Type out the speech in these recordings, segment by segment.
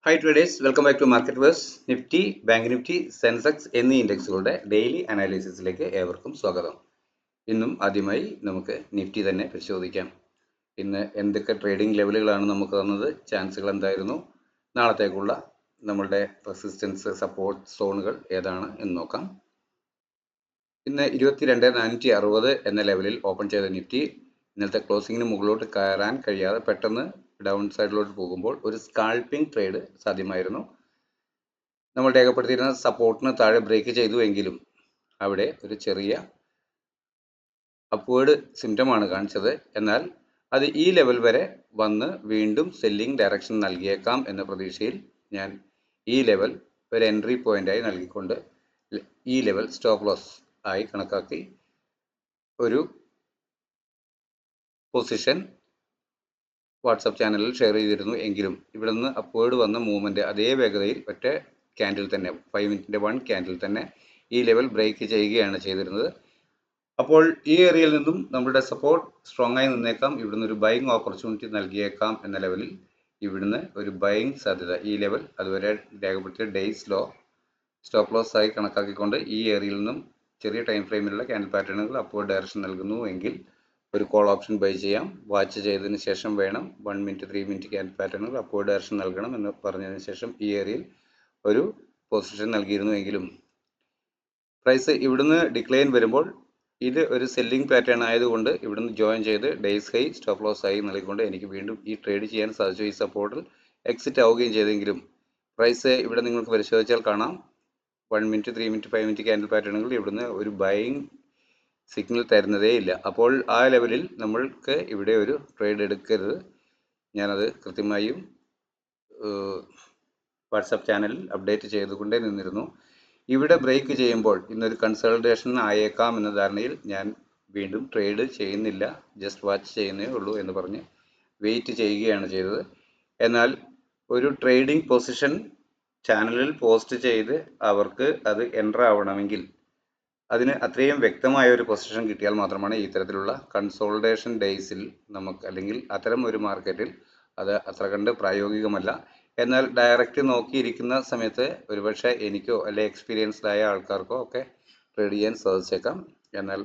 High traders, welcome back to Market Verse. Nifty, bank Nifty, Sensex എന്നീ ഇൻഡെക്സുകളുടെ daily അനാലിസിസിലേക്ക് ഏവർക്കും സ്വാഗതം. ഇന്നും ആദ്യമായി നമുക്ക് നിഫ്റ്റി തന്നെ പരിശോധിക്കാം. ഇന്ന് എന്തൊക്കെ ട്രേഡിംഗ് ലെവലുകളാണ് നമുക്ക് തന്നത്, ചാൻസുകൾ എന്തായിരുന്നു, നാളത്തേക്കുള്ള നമ്മളുടെ റെസിസ്റ്റൻസ് സപ്പോർട്ട് സോണുകൾ ഏതാണ് എന്ന് നോക്കാം. ഇന്ന് 22,460 എന്ന ലെവലിൽ ഓപ്പൺ ചെയ്ത നിഫ്റ്റി ഇന്നത്തെ ക്ലോസിങ്ങിന് മുകളിലോട്ട് കയറാൻ കഴിയാതെ പെട്ടെന്ന് ഡൗൺ സൈഡിലോട്ട് പോകുമ്പോൾ ഒരു സ്കാൾപ്പിംഗ് ട്രേഡ് സാധ്യമായിരുന്നു. നമ്മൾ രേഖപ്പെടുത്തിയിരുന്ന സപ്പോർട്ടിന് താഴെ ബ്രേക്ക് ചെയ്തു എങ്കിലും അവിടെ ഒരു ചെറിയ അപ്വേർഡ് സിംറ്റമാണ് കാണിച്ചത്. എന്നാൽ അത് ഈ ലെവൽ വരെ വന്ന് വീണ്ടും സെല്ലിംഗ് ഡയറക്ഷൻ നൽകിയേക്കാം എന്ന പ്രതീക്ഷയിൽ ഞാൻ ഈ ലെവൽ ഒരു എൻട്രി പോയിന്റായി നൽകിക്കൊണ്ട് ഈ ലെവൽ സ്റ്റോപ്പ് ലോസ് ആയി കണക്കാക്കി ഒരു പൊസിഷൻ വാട്സപ്പ് ചാനലിൽ ഷെയർ ചെയ്തിരുന്നു. എങ്കിലും ഇവിടെ നിന്ന് അപ്വേർഡ് വന്ന മൂവ്മെൻറ്റ് അതേ വേഗതയിൽ ഒറ്റ ക്യാൻഡിൽ തന്നെ 5 മിനിറ്റിൻ്റെ 1 ക്യാൻഡിൽ തന്നെ ഈ ലെവൽ ബ്രേക്ക് ചെയ്യുകയാണ് ചെയ്തിരുന്നത്. അപ്പോൾ ഈ ഏരിയയിൽ നിന്നും നമ്മുടെ സപ്പോർട്ട് സ്ട്രോങ് ആയി നിന്നേക്കാം. ഇവിടുന്ന് ഒരു ബൈങ് ഓപ്പർച്യൂണിറ്റി നൽകിയേക്കാം എന്ന ലെവലിൽ ഇവിടുന്ന് ഒരു ബൈങ് സാധ്യത ഈ ലെവൽ അതുവരെ രേഖപ്പെടുത്തിയ ഡേയ്സ് ലോ സ്റ്റോപ്പ് ലോസ് ആയി കണക്കാക്കിക്കൊണ്ട് ഈ ഏരിയയിൽ നിന്നും ചെറിയ ടൈം ഫ്രെയിമിലുള്ള ക്യാൻഡിൽ പാറ്റേണുകൾ അപ്വേർഡ് ഡയറക്ഷൻ നൽകുന്നു എങ്കിൽ ഒരു കോൾ ഓപ്ഷൻ ബൈ ചെയ്യാം. വാച്ച് ചെയ്തതിന് ശേഷം വേണം 1 മിനിറ്റ് 3 മിനിറ്റ് ക്യാൻഡിൽ പാറ്റേണുകൾ അപ്വേർഡ് ഡയറക്ഷൻ നൽകണം എന്ന് പറഞ്ഞതിന് ശേഷം ഈ ഏരിയയിൽ ഒരു പൊസിഷൻ നൽകിയിരുന്നുവെങ്കിലും പ്രൈസ് ഇവിടുന്ന് ഡിക്ലൈൻ വരുമ്പോൾ ഇത് ഒരു സെല്ലിംഗ് പാറ്റേൺ ആയതുകൊണ്ട് ഇവിടുന്ന് ജോയിൻ ചെയ്ത് ഡേയ്സ് ഹൈ സ്റ്റോപ്പ് ലോസ് ആയി നൽകിക്കൊണ്ട് എനിക്ക് വീണ്ടും ഈ ട്രേഡ് ചെയ്യാൻ സാധിച്ചു. ഈ സപ്പോർട്ടിൽ എക്സിറ്റ് ആവുകയും ചെയ്തെങ്കിലും പ്രൈസ് ഇവിടെ നിങ്ങൾക്ക് പരിശോധിച്ചാൽ കാണാം 1 മിനിറ്റ് 3 മിനിറ്റ് 5 മിനിറ്റ് ക്യാൻഡിൽ പാറ്റേണുകൾ ഇവിടുന്ന് ഒരു ബൈയിങ് സിഗ്നൽ തരുന്നതേ ഇല്ല. അപ്പോൾ ആ ലെവലിൽ നമ്മൾക്ക് ഇവിടെ ഒരു ട്രേഡ് എടുക്കരുത്. ഞാനത് കൃത്യമായും വാട്സപ്പ് ചാനലിൽ അപ്ഡേറ്റ് ചെയ്തുകൊണ്ടേ നിന്നിരുന്നു. ഇവിടെ ബ്രേക്ക് ചെയ്യുമ്പോൾ ഇന്നൊരു കൺസൾട്ടേഷൻ ആയേക്കാം എന്ന ധാരണയിൽ ഞാൻ വീണ്ടും ട്രേഡ് ചെയ്യുന്നില്ല, ജസ്റ്റ് വാച്ച് ചെയ്യുന്നേ ഉള്ളൂ എന്ന് പറഞ്ഞ് വെയിറ്റ് ചെയ്യുകയാണ് ചെയ്തത്. എന്നാൽ ഒരു ട്രേഡിംഗ് പൊസിഷൻ ചാനലിൽ പോസ്റ്റ് ചെയ്ത് അവർക്ക് അത് എൻ്റർ ആവണമെങ്കിൽ അതിന് അത്രയും വ്യക്തമായ ഒരു പൊസിഷൻ കിട്ടിയാൽ മാത്രമാണ് ഈ തരത്തിലുള്ള കൺസോൾട്ടേഷൻ ഡേയ്സിൽ നമുക്ക്, അല്ലെങ്കിൽ അത്തരം ഒരു മാർക്കറ്റിൽ അത് അത്ര കണ്ട് പ്രായോഗികമല്ല. എന്നാൽ ഡയറക്റ്റ് നോക്കിയിരിക്കുന്ന സമയത്ത് ഒരുപക്ഷെ എനിക്കോ അല്ലെ എക്സ്പീരിയൻസ്ഡ് ആയ ആൾക്കാർക്കോ ഒക്കെ ട്രേഡ് ചെയ്യാൻ സാധിച്ചേക്കാം. എന്നാൽ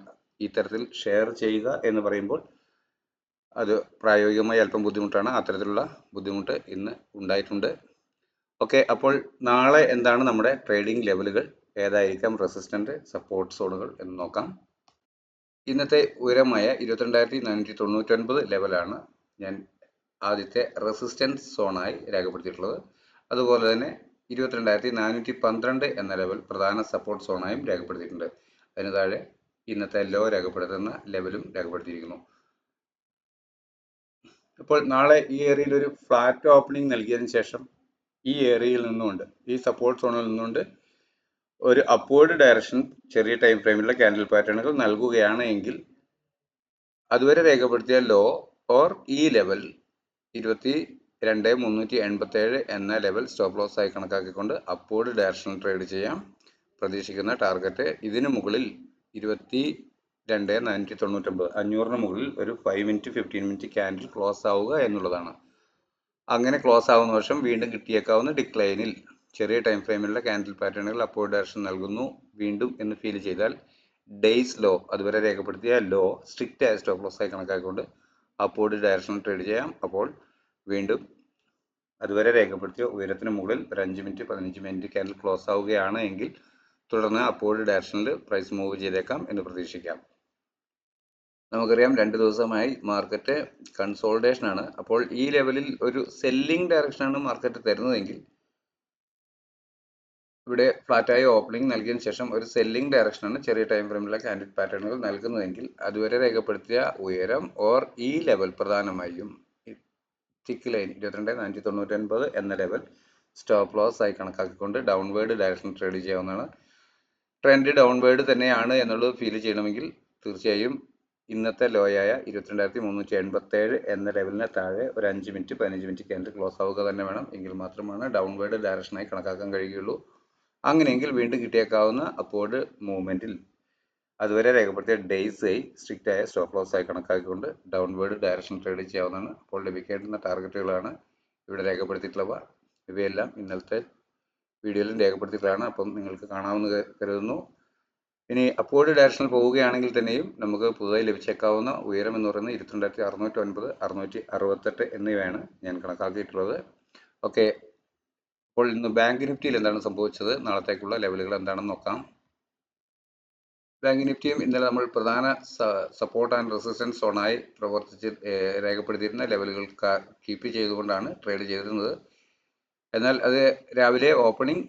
ഈ തരത്തിൽ ഷെയർ ചെയ്യുക എന്ന് പറയുമ്പോൾ അത് പ്രായോഗികമായി അല്പം ബുദ്ധിമുട്ടാണ്. അത്തരത്തിലുള്ള ബുദ്ധിമുട്ട് ഇന്ന് ഉണ്ടായിട്ടുണ്ട്. ഓക്കെ, അപ്പോൾ നാളെ എന്താണ് നമ്മുടെ ട്രേഡിംഗ് ലെവലുകൾ, ഏതായിരിക്കാം റെസിസ്റ്റന്റ് സപ്പോർട്ട് സോണുകൾ എന്ന് നോക്കാം. ഇന്നത്തെ ഉയരമായ 22,499 ലെവലാണ് ഞാൻ ആദ്യത്തെ റെസിസ്റ്റൻസ് സോണായി രേഖപ്പെടുത്തിയിട്ടുള്ളത്. അതുപോലെ തന്നെ 22,412 എന്ന ലെവൽ പ്രധാന സപ്പോർട്ട് സോണായും രേഖപ്പെടുത്തിയിട്ടുണ്ട്. അതിന് താഴെ ഇന്നത്തെ ലോ രേഖപ്പെടുത്തുന്ന ലെവലും രേഖപ്പെടുത്തിയിരിക്കുന്നു. അപ്പോൾ നാളെ ഈ ഏരിയയിൽ ഒരു ഫ്ലാറ്റ് ഓപ്പണിംഗ് നൽകിയതിന് ശേഷം ഈ ഏരിയയിൽ നിന്നുകൊണ്ട്, ഈ സപ്പോർട്ട് സോണിൽ നിന്നുകൊണ്ട് ഒരു അപ്വേർഡ് ഡയറക്ഷൻ ചെറിയ ടൈം ഫ്രെയിമിലുള്ള ക്യാൻഡിൽ പാറ്റേണുകൾ നൽകുകയാണ് എങ്കിൽ അതുവരെ രേഖപ്പെടുത്തിയ ലോ ഓർ ഈ ലെവൽ 22,387 എന്ന ലെവൽ സ്റ്റോപ്പ് ലോസ് ആയി കണക്കാക്കിക്കൊണ്ട് അപ്വേർഡ് ഡയറക്ഷൻ ട്രേഡ് ചെയ്യാം. പ്രതീക്ഷിക്കുന്ന ടാർഗറ്റ് ഇതിന് മുകളിൽ 22,499, 500-ന് മുകളിൽ ഒരു 5 മിനിറ്റ് 15 മിനിറ്റ് ക്യാൻഡിൽ ക്ലോസ് ആവുക എന്നുള്ളതാണ്. അങ്ങനെ ക്ലോസ് ആവുന്ന വർഷം വീണ്ടും കിട്ടിയേക്കാവുന്ന ഡിക്ലൈനിൽ ചെറിയ ടൈം ഫ്രെയിമിലുള്ള ക്യാൻഡിൽ പാറ്റേണുകൾ അപ്വേർഡ് ഡയറക്ഷൻ നൽകുന്നു വീണ്ടും എന്ന് ഫീൽ ചെയ്താൽ ഡേയ്സ് ലോ അതുവരെ രേഖപ്പെടുത്തിയ ലോ സ്ട്രിക്റ്റ് ആയ സ്റ്റോപ്പ് ലോസ് ആയി കണക്കാക്കിക്കൊണ്ട് അപ്വേർഡ് ഡയറക്ഷൻ ട്രേഡ് ചെയ്യാം. അപ്പോൾ വീണ്ടും അതുവരെ രേഖപ്പെടുത്തിയ ഉയരത്തിന് മുകളിൽ ഒരു 5 മിനിറ്റ് 15 മിനിറ്റ് ക്യാൻഡിൽ ക്ലോസ് ആവുകയാണ് എങ്കിൽ തുടർന്ന് അപ്വേർഡ് ഡയറക്ഷനിൽ പ്രൈസ് മൂവ് ചെയ്തേക്കാം എന്ന് പ്രതീക്ഷിക്കാം. നമുക്കറിയാം 2 ദിവസമായി മാർക്കറ്റ് കൺസോൾട്ടേഷൻ ആണ്. അപ്പോൾ ഈ ലെവലിൽ ഒരു സെല്ലിംഗ് ഡയറക്ഷനാണ് മാർക്കറ്റ് തരുന്നതെങ്കിൽ ഇവിടെ ഫ്ലാറ്റായ ഓപ്പണിംഗ് നൽകിയതിനു ശേഷം ഒരു സെല്ലിംഗ് ഡയറക്ഷനാണ് ചെറിയ ടൈം ഫ്രെയിമിലുള്ള ക്യാൻഡിൽ പാറ്റേണുകൾ നൽകുന്നതെങ്കിൽ അതുവരെ രേഖപ്പെടുത്തിയ ഉയരം ഓർ ഈ ലെവൽ പ്രധാനമായും തിക്ക് ലൈൻ 22,499 എന്ന ലെവൽ സ്റ്റോപ്പ് ലോസ് ആയി കണക്കാക്കിക്കൊണ്ട് ഡൗൺവേർഡ് ഡയറക്ഷൻ ട്രേഡ് ചെയ്യാവുന്നതാണ്. ട്രെൻഡ് ഡൗൺവേർഡ് തന്നെയാണ് എന്നുള്ളത് ഫീൽ ചെയ്യണമെങ്കിൽ തീർച്ചയായും ഇന്നത്തെ ലോയായ 22,387 എന്ന ലെവലിന് താഴെ ഒരു 5 മിനിറ്റ് 15 മിനിറ്റ് ക്യാൻഡിൽ ക്ലോസ് ആവുക തന്നെ വേണം. എങ്കിൽ മാത്രമാണ് ഡൗൺവേർഡ് ഡയറക്ഷനായി കണക്കാക്കാൻ കഴിയുകയുള്ളൂ. അങ്ങനെയെങ്കിൽ വീണ്ടും കിട്ടിയേക്കാവുന്ന അപ്വേർഡ് മൂവ്മെന്റിൽ അതുവരെ രേഖപ്പെടുത്തിയ ഡേയ്സ് ആയി സ്ട്രിക്റ്റ് ആയ സ്റ്റോപ്പ് ലോസ് ആയി കണക്കാക്കിക്കൊണ്ട് ഡൗൺവേർഡ് ഡയറക്ഷൻ ട്രേഡ് ചെയ്യാവുന്നതാണ്. അപ്പോൾ ലഭിക്കേണ്ടുന്ന ടാർഗറ്റുകളാണ് ഇവിടെ രേഖപ്പെടുത്തിയിട്ടുള്ളവ. ഇവയെല്ലാം ഇന്നലത്തെ വീഡിയോയിലും രേഖപ്പെടുത്തിയിട്ടാണ്. അപ്പം നിങ്ങൾക്ക് കാണാമെന്ന് കരുതുന്നു. ഇനി അപ്വേർഡ് ഡയറക്ഷനിൽ പോവുകയാണെങ്കിൽ തന്നെയും നമുക്ക് പുതുതായി ലഭിച്ചേക്കാവുന്ന ഉയരം എന്ന് പറയുന്നത് 22,609, 668 എന്നിവയാണ് ഞാൻ കണക്കാക്കിയിട്ടുള്ളത്. ഓക്കെ, അപ്പോൾ ഇന്ന് ബാങ്ക് നിഫ്റ്റിയിൽ എന്താണ് സംഭവിച്ചത്, നാളത്തേക്കുള്ള ലെവലുകൾ എന്താണെന്ന് നോക്കാം. ബാങ്ക് നിഫ്റ്റിയും ഇന്നലെ നമ്മൾ പ്രധാന സപ്പോർട്ട് ആൻഡ് റെസിസ്റ്റൻസ് സോണായി രേഖപ്പെടുത്തിയിരുന്ന ലെവലുകൾ കീപ്പ് ചെയ്തുകൊണ്ടാണ് ട്രേഡ് ചെയ്തിരുന്നത്. എന്നാൽ അത് രാവിലെ ഓപ്പണിംഗ്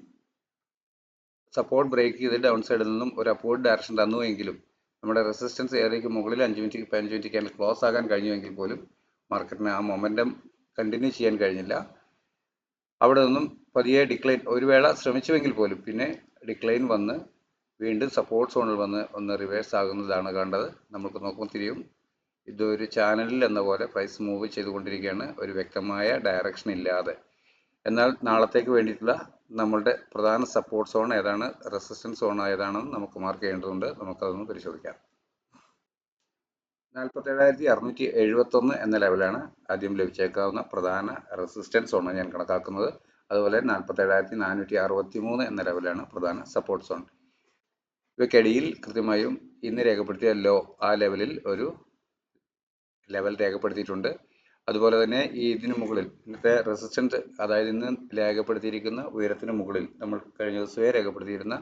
സപ്പോർട്ട് ബ്രേക്ക് ചെയ്ത് ഡൗൺ സൈഡിൽ നിന്നും ഒരു അപ്വേർഡ് ഡയറക്ഷൻ തന്നുവെങ്കിലും നമ്മുടെ റെസിസ്റ്റൻസ് ഏരിയയ്ക്ക് മുകളിൽ 5 മിനിറ്റ് 15 മിനിറ്റ് ക്യാൻഡിൽ ക്ലോസ് ആകാൻ കഴിഞ്ഞുവെങ്കിൽ പോലും മാർക്കറ്റിന് ആ മൊമെൻറ്റം കണ്ടിന്യൂ ചെയ്യാൻ കഴിഞ്ഞില്ല. അവിടെ നിന്നും പതിയെ ഡിക്ലൈൻ ഒരു വേള ശ്രമിച്ചുവെങ്കിൽ പോലും പിന്നെ ഡിക്ലൈൻ വന്ന് വീണ്ടും സപ്പോർട്ട് സോണിൽ വന്ന് ഒന്ന് റിവേഴ്സ് ആകുന്നതാണ് കണ്ടത്. നമുക്ക് നോക്കുമ്പോൾ തിരിയും ഇതൊരു ചാനലിൽ എന്ന പോലെ പ്രൈസ് മൂവ് ചെയ്തുകൊണ്ടിരിക്കുകയാണ്, ഒരു വ്യക്തമായ ഡയറക്ഷൻ ഇല്ലാതെ. എന്നാൽ നാളത്തേക്ക് വേണ്ടിയിട്ടുള്ള നമ്മളുടെ പ്രധാന സപ്പോർട്ട് സോൺ ഏതാണ്, റെസിസ്റ്റൻസ് സോൺ ഏതാണെന്ന് നമുക്ക് മാർക്ക് ചെയ്യേണ്ടതുണ്ട്. നമുക്കതൊന്ന് പരിശോധിക്കാം. 47,671 എന്ന ലെവലാണ് ആദ്യം ലഭിച്ചേക്കാവുന്ന പ്രധാന റെസിസ്റ്റൻസ് സോൺ ഞാൻ കണക്കാക്കുന്നത്. അതുപോലെ 47,463 എന്ന ലെവലാണ് പ്രധാന സപ്പോർട്ട് സോൺ. ഇവയ്ക്കിടയിൽ കൃത്യമായും ഇന്ന് രേഖപ്പെടുത്തിയ ലോ ആ ലെവലിൽ ഒരു ലെവൽ രേഖപ്പെടുത്തിയിട്ടുണ്ട്. അതുപോലെ തന്നെ ഈ ഇതിന് മുകളിൽ ഇന്നത്തെ റെസിസ്റ്റൻസ്, അതായത് ഇന്ന് രേഖപ്പെടുത്തിയിരിക്കുന്ന ഉയരത്തിന് മുകളിൽ നമ്മൾ കഴിഞ്ഞ ദിവസമേ രേഖപ്പെടുത്തിയിരുന്ന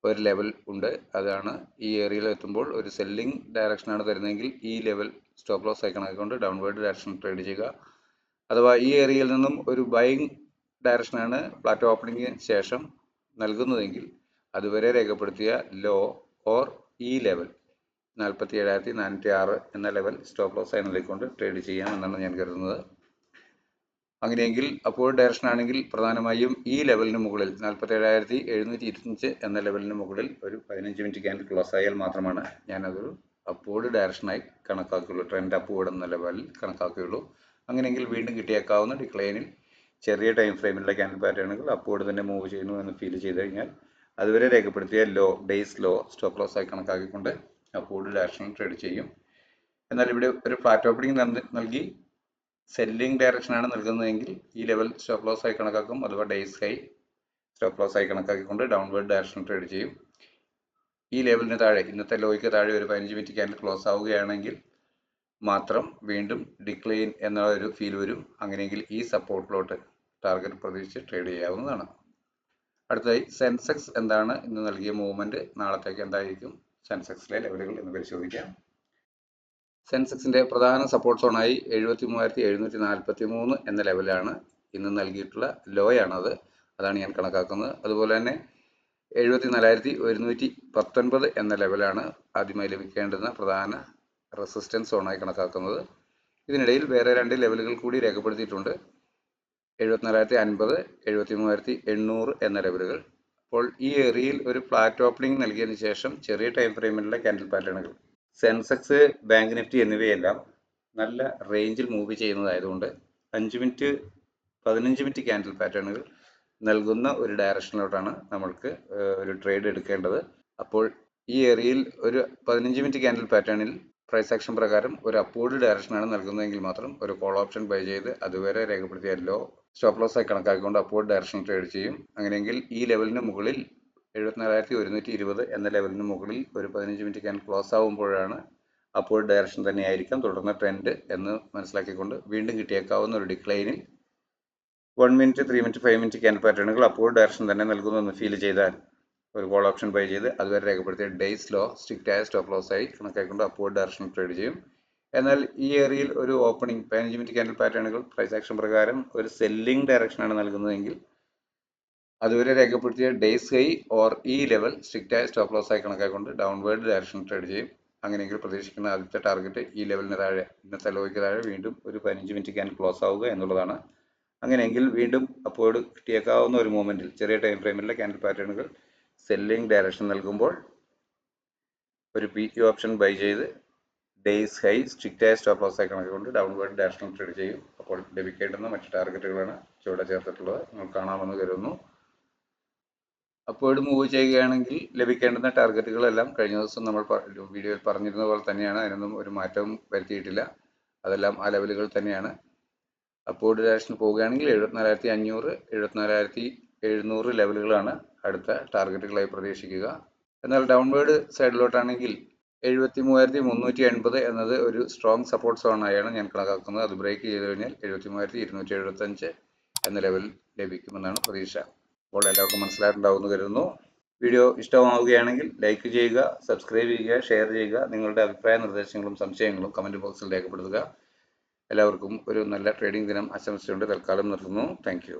ഒരു ലെവൽ ഉണ്ട്. അതാണ് ഈ ഏരിയയിൽ എത്തുമ്പോൾ ഒരു സെല്ലിംഗ് ഡയറക്ഷനാണ് തരുന്നതെങ്കിൽ ഈ ലെവൽ സ്റ്റോപ്പ് ലോസ് ആയി കണക്കാക്കിക്കൊണ്ട് ഡൗൺവേർഡ് ഡയറക്ഷൻ ട്രേഡ് ചെയ്യുക. അഥവാ ഈ ഏരിയയിൽ നിന്നും ഒരു ബൈയിങ് ഡയറക്ഷനാണ് ഫ്ലാറ്റ് ഓപ്പണിംഗിന് ശേഷം നൽകുന്നതെങ്കിൽ അതുവരെ രേഖപ്പെടുത്തിയ ലോ ഓർ ഈ ലെവൽ 47,406 എന്ന ലെവൽ സ്റ്റോപ്പ് ലോസ് ആയി നൽകിക്കൊണ്ട് ട്രേഡ് ചെയ്യാമെന്നാണ് ഞാൻ കരുതുന്നത്. അങ്ങനെയെങ്കിൽ അപ്വേർഡ് ഡയറക്ഷൻ ആണെങ്കിൽ പ്രധാനമായും ഈ ലെവലിന് മുകളിൽ 47,725 എന്ന ലെവലിന് മുകളിൽ ഒരു 15 മിനിറ്റ് ക്യാൻഡിൽ ക്ലോസ് ആയാൽ മാത്രമാണ് ഞാനതൊരു അപ്വേർഡ് ഡയറക്ഷനായി കണക്കാക്കുകയുള്ളൂ, ട്രെൻഡ് അപ്വേർഡ് എന്ന ലെവലിൽ കണക്കാക്കുകയുള്ളൂ. അങ്ങനെയെങ്കിൽ വീണ്ടും കിട്ടിയേക്കാവുന്ന ഡിക്ലൈനിൽ ചെറിയ ടൈം ഫ്രെയിമിലുള്ള ക്യാൻഡിൽ പാറ്റേണുകൾ അപ്വേർഡ് തന്നെ മൂവ് ചെയ്യുന്നു എന്ന് ഫീൽ ചെയ്ത് കഴിഞ്ഞാൽ അതുവരെ രേഖപ്പെടുത്തിയ low, days low stop loss ആയി കണക്കാക്കിക്കൊണ്ട് അപ്വേർഡ് ഡയറക്ഷനിൽ ട്രേഡ് ചെയ്യും. എന്നാൽ ഇവിടെ ഒരു ഫ്ലാറ്റ് ഓപ്പണിംഗ് നൽകി സെല്ലിംഗ് ഡയറക്ഷനാണ് നൽകുന്നതെങ്കിൽ ഈ ലെവൽ സ്റ്റോപ്പ് ലോസ് ആയി കണക്കാക്കും. അഥവാ ഡേയ്സ് ഹൈ സ്റ്റോപ്പ് ലോസ് ആയി കണക്കാക്കിക്കൊണ്ട് ഡൗൺവേർഡ് ഡയറക്ഷൻ ട്രേഡ് ചെയ്യും. ഈ ലെവലിന് താഴെ, ഇന്നത്തെ ലോയ്ക്ക് താഴെ ഒരു 15 മിനിറ്റ് ക്യാൻഡിൽ ക്ലോസ് ആവുകയാണെങ്കിൽ മാത്രം വീണ്ടും ഡിക്ലൈൻ എന്ന ഒരു ഫീൽ വരും. അങ്ങനെയെങ്കിൽ ഈ സപ്പോർട്ടിലോട്ട് ടാർഗറ്റ് പ്രതീക്ഷിച്ച് ട്രേഡ് ചെയ്യാവുന്നതാണ്. അടുത്തതായി സെൻസെക്സ് എന്താണ് ഇന്ന് നൽകിയ മൂവ്മെന്റ്, നാളത്തേക്ക് എന്തായിരിക്കും സെൻസെക്സിലെ ലെവലുകൾ എന്ന് പരിശോധിക്കാം. സെൻസെക്സിന്റെ പ്രധാന സപ്പോർട്ട് സോണായി 73,743 എന്ന ലെവലാണ് ഇന്ന് നൽകിയിട്ടുള്ള ലോയാണത്. അതാണ് ഞാൻ കണക്കാക്കുന്നത്. അതുപോലെ തന്നെ 74,119 എന്ന ലെവലാണ് ആദ്യമായി ലഭിക്കേണ്ടുന്ന പ്രധാന റെസിസ്റ്റൻസ് സോണായി കണക്കാക്കുന്നത്. ഇതിനിടയിൽ വേറെ രണ്ട് ലെവലുകൾ കൂടി രേഖപ്പെടുത്തിയിട്ടുണ്ട്, 74,050, 73,800 എന്ന ലെവലുകൾ. അപ്പോൾ ഈ ഏരിയയിൽ ഒരു ഫ്ലാറ്റ് ഓപ്പണിംഗ് നൽകിയതിനു ശേഷം ചെറിയ ടൈം ഫ്രെയിമിലുള്ള ക്യാൻഡിൽ പാറ്റേണുകൾ, സെൻസെക്സ്, ബാങ്ക് നിഫ്റ്റി എന്നിവയെല്ലാം നല്ല റേഞ്ചിൽ മൂവ് ചെയ്യുന്നതായതുകൊണ്ട് 5 മിനിറ്റ് 15 മിനിറ്റ് ക്യാൻഡിൽ പാറ്റേണുകൾ നൽകുന്ന ഒരു ഡയറക്ഷനിലോട്ടാണ് നമ്മൾക്ക് ഒരു ട്രേഡ് എടുക്കേണ്ടത്. അപ്പോൾ ഈ ഏരിയയിൽ ഒരു 15 മിനിറ്റ് ക്യാൻഡിൽ പാറ്റേണിൽ പ്രൈസ് ആക്ഷൻ പ്രകാരം ഒരു അപ്വേർഡ് ഡയറക്ഷനാണ് നൽകുന്നതെങ്കിൽ മാത്രം ഒരു കോൾ ഓപ്ഷൻ ബൈ ചെയ്ത് അതുവരെ രേഖപ്പെടുത്തിയ ലോ സ്റ്റോപ്പ് ലോസ് ആയി കണക്കാക്കിക്കൊണ്ട് അപ്വേർഡ് ഡയറക്ഷൻ ട്രേഡ് ചെയ്യും. അങ്ങനെയെങ്കിൽ ഈ ലെവലിന് മുകളിൽ 74,120 എന്ന ലെവലിന് മുകളിൽ ഒരു 15 മിനിറ്റ് ക്യാൻഡിൽ ക്ലോസ് ആകുമ്പോഴാണ് അപ്വേർഡ് ഡയറക്ഷൻ തന്നെയായിരിക്കാം തുടർന്ന ട്രെൻഡ് എന്ന് മനസ്സിലാക്കിക്കൊണ്ട് വീണ്ടും കിട്ടിയേക്കാവുന്ന ഒരു ഡിക്ലൈനിൽ 1 മിനിറ്റ് 3 മിനിറ്റ് 5 മിനിറ്റ് ക്യാൻഡിൽ പാറ്റേണുകൾ അപ്വേർഡ് ഡയറക്ഷൻ തന്നെ നൽകുന്നു എന്ന് ഫീൽ ചെയ്താൽ ഒരു കോൾ ഓപ്ഷൻ ബൈ ചെയ്ത് അതുവരെ രേഖപ്പെടുത്തിയ ഡേയ്സ് ലോ സ്ട്രിക്റ്റ് ആയ സ്റ്റോപ്പ് ലോസ് ആയി കണക്കാക്കിക്കൊണ്ട് അപ്വേർഡ് ഡയറക്ഷൻ ട്രേഡ് ചെയ്യും. എന്നാൽ ഈ ഏരിയയിൽ ഒരു ഓപ്പണിംഗ് 15 മിനിറ്റ് ക്യാൻഡിൽ പാറ്റേണുകൾ പ്രൈസ് ആക്ഷൻ പ്രകാരം ഒരു സെല്ലിംഗ് ഡയറക്ഷനാണ് നൽകുന്നതെങ്കിൽ അതുവരെ രേഖപ്പെടുത്തിയ ഡേയ്സ് ഹൈ ഓർ ഈ ലെവൽ സ്ട്രിക്റ്റ് ആയ സ്റ്റോപ്പ് ലോസ് ആയി കണക്കാക്കിക്കൊണ്ട് ഡൗൺവേർഡ് ഡയറക്ഷൻ ട്രേഡ് ചെയ്യും. അങ്ങനെയെങ്കിൽ പ്രതീക്ഷിക്കുന്ന ആദ്യത്തെ ടാർഗറ്റ് ഈ ലെവലിന് താഴെ, ഇന്നത്തെ ലോയ്ക്ക് താഴെ വീണ്ടും ഒരു 15 മിനിറ്റ് ക്യാൻഡിൽ ക്ലോസ് ആവുക എന്നുള്ളതാണ്. അങ്ങനെയെങ്കിൽ വീണ്ടും അപ്വേർഡ് കിട്ടിയേക്കാവുന്ന ഒരു മൂവ്മെന്റിൽ ചെറിയ ടൈം ഫ്രെയിമിലെ ക്യാൻഡിൽ പാറ്റേണുകൾ സെല്ലിംഗ് ഡയറക്ഷൻ നൽകുമ്പോൾ ഒരു PT ഓപ്ഷൻ ബൈ ചെയ്ത് ഡേയ്സ് ഹൈ സ്ട്രിക്റ്റ് ആയ സ്റ്റോപ്പ് ലോസ് ആയി കണക്കുകൊണ്ട് ഡൗൺവേർഡ് ഡയറക്ഷൻ ട്രേഡ് ചെയ്യും. അപ്പോൾ ലഭിക്കേണ്ടുന്ന മറ്റ് ടാർഗറ്റുകളാണ് ചുവടെ ചേർത്തിട്ടുള്ളത്, നിങ്ങൾ കാണാമെന്ന് കരുതുന്നു. അപ്വേർഡ് മൂവ് ചെയ്യുകയാണെങ്കിൽ ലഭിക്കേണ്ടുന്ന ടാർഗറ്റുകളെല്ലാം കഴിഞ്ഞ ദിവസം നമ്മൾ വീഡിയോയിൽ പറഞ്ഞിരുന്ന പോലെ തന്നെയാണ്. അതിനൊന്നും ഒരു മാറ്റവും വരുത്തിയിട്ടില്ല. അതെല്ലാം ആ ലെവലുകൾ തന്നെയാണ്. അപ്വേർഡ് ഡയറക്ഷനിൽ പോവുകയാണെങ്കിൽ 74,500 74,700 ലെവലുകളാണ് അടുത്ത ടാർഗറ്റുകളായി പ്രതീക്ഷിക്കുക. എന്നാൽ ഡൗൺവേർഡ് സൈഡിലോട്ടാണെങ്കിൽ 73,380 എന്നത് ഒരു സ്ട്രോങ് സപ്പോർട്ട് സോണായാണ് ഞാൻ കണക്കാക്കുന്നത്. അത് ബ്രേക്ക് ചെയ്ത് കഴിഞ്ഞാൽ 73,275 എന്ന ലെവൽ ലഭിക്കുമെന്നാണ് പ്രതീക്ഷ. അപ്പോൾ എല്ലാവർക്കും മനസ്സിലായിട്ടുണ്ടാവുമെന്ന് കരുതുന്നു. വീഡിയോ ഇഷ്ടമാവുകയാണെങ്കിൽ ലൈക്ക് ചെയ്യുക, സബ്സ്ക്രൈബ് ചെയ്യുക, ഷെയർ ചെയ്യുക. നിങ്ങളുടെ അഭിപ്രായ നിർദ്ദേശങ്ങളും സംശയങ്ങളും കമൻറ്റ് ബോക്സിൽ രേഖപ്പെടുത്തുക. എല്ലാവർക്കും ഒരു നല്ല ട്രേഡിംഗ് ദിനം ആശംസിച്ചുകൊണ്ട് തൽക്കാലം നിർത്തുന്നു. Thank you.